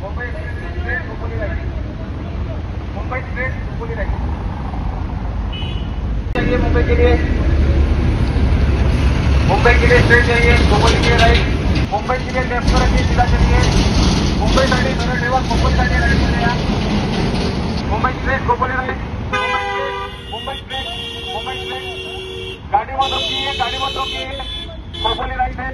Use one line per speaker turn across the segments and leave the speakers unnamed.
Mumbai straight Khopoli right, Mumbai straight Khopoli right चाहिए मुंबई के लिए, मुंबई के लिए स्ट्रेट चाहिए, खोपोली के लिए राइट, मुंबई के लिए लेफ्ट पर रखिए, सीधा चलिए, मुंबई साठी सरळ ठेवा, खोपोली साठी राइट मध्ये या, Mumbai straight Khopoli right, Mumbai straight, Mumbai straight, गाड़ी मत रोकिए, खोपोली राइट है,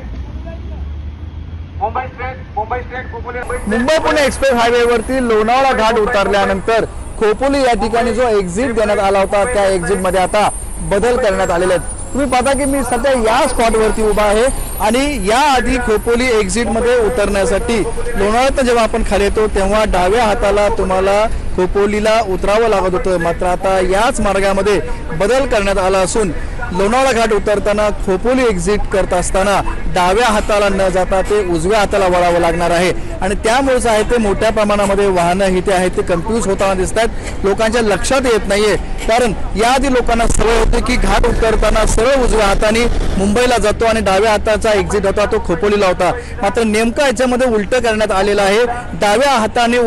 मुंबई स्ट्रेट खोपोली।
मुंबई पुणे एक्सप्रेस हायवेवरती लोणावळा घाट उतरल्यानंतर खोपोली या ठिकाणी जो एक्झिट देण्यात आला होता त्या एक्झिट मध्ये आता बदल करण्यात आलेले आहेत। तुम्ही पाहता की मी सध्या या स्पॉटवरती उभा आहे आणि या आधी खोपोली एक्झिट मध्ये उतरण्यासाठी लोणावळ्यात जेव्हा आपण खाली येतो तेव्हा डाव्या हाताला तुम्हाला खोपोलीला उतरावं लागत होतं, मात्र आता याच मार्गामध्ये बदल करण्यात आला असून लोणावळा घाट उतरताना खोपोली एक्झिट करत असताना डाव्या हाताला न जाता ते उजव्या हाताला वळावं लागणार आहे आणि त्यामुळेच आहे ते मोठ्या प्रमाणामध्ये वाहनं इथे आहेत ते कन्फ्यूज होताना दिसत आहेत। लोकांच्या लक्षात येत नाहीये, कारण याआधी लोकांना सवय होती की घाट उतरताना सरळ उजव्या हाताने मुंबईला जातो आणि डाव्या हाताचा एक्झिट होता तो खोपोलीला होता, मात्र नेमका याच्यामध्ये उलट करण्यात आलेलं आहे। डाव्या हाताने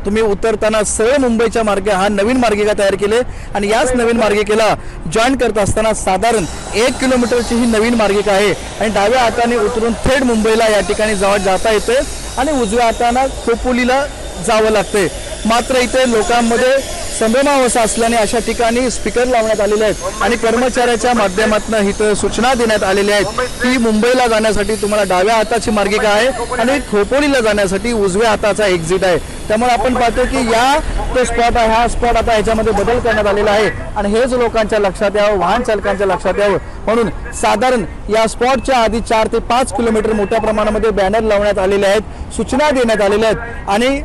तुम्ही उतरताना सरळ मुंबईच्या मार्गे हा नवीन मार्गिका तयार केले आणि याच नवीन मार्गिकेला जॉईन करत असताना साधारण 1 किलोमीटरची ही नवीन मार्गिका आहे आणि डाव्या हाताने उतरून थेट मुंबईला या ठिकाणी जाता येते आणि उजव्या हाताने खोपोलीला जावं लागते। मात्र इथे लोकांमध्ये संभ्रमावस्था असल्याने अशा ठिकाणी स्पीकर लावण्यात आलेले आहेत आणि कर्मचाऱ्याच्या माध्यमातून इथं सूचना देण्यात आलेल्या आहेत की मुंबईला जाण्यासाठी तुम्हाला डाव्या हाताची मार्गिका आहे आणि खोपोलीला जाण्यासाठी उजव्या हाताचा एक्झिट आहे। त्यामुळे आपण पाहतो की या तो स्पॉट आहे, हा स्पॉट आता ह्याच्यामध्ये बदल करण्यात आलेला आहे आणि हेच लोकांच्या लक्षात यावं, वाहन चालकांच्या लक्षात यावं म्हणून साधारण या स्पॉटच्या आधी 4 ते 5 किलोमीटर मोठ्या प्रमाणामध्ये बॅनर लावण्यात आलेले आहेत, सूचना देण्यात आलेल्या आहेत आणि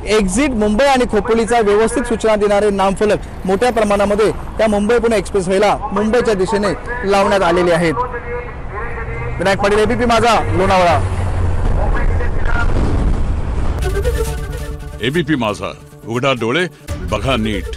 एक्झिट मुंबई आणि खोपोलीचा व्यवस्थित सूचना देणारे नामफलक मोठ्या प्रमाणामध्ये त्या मुंबई पुणे एक्सप्रेसवेला मुंबईच्या दिशेने लावण्यात आलेले आहेत। विनायक पाटील, एबीपी माझा, लोणावळा।
एबीपी माझा, उघडा डोळे बघा नीट।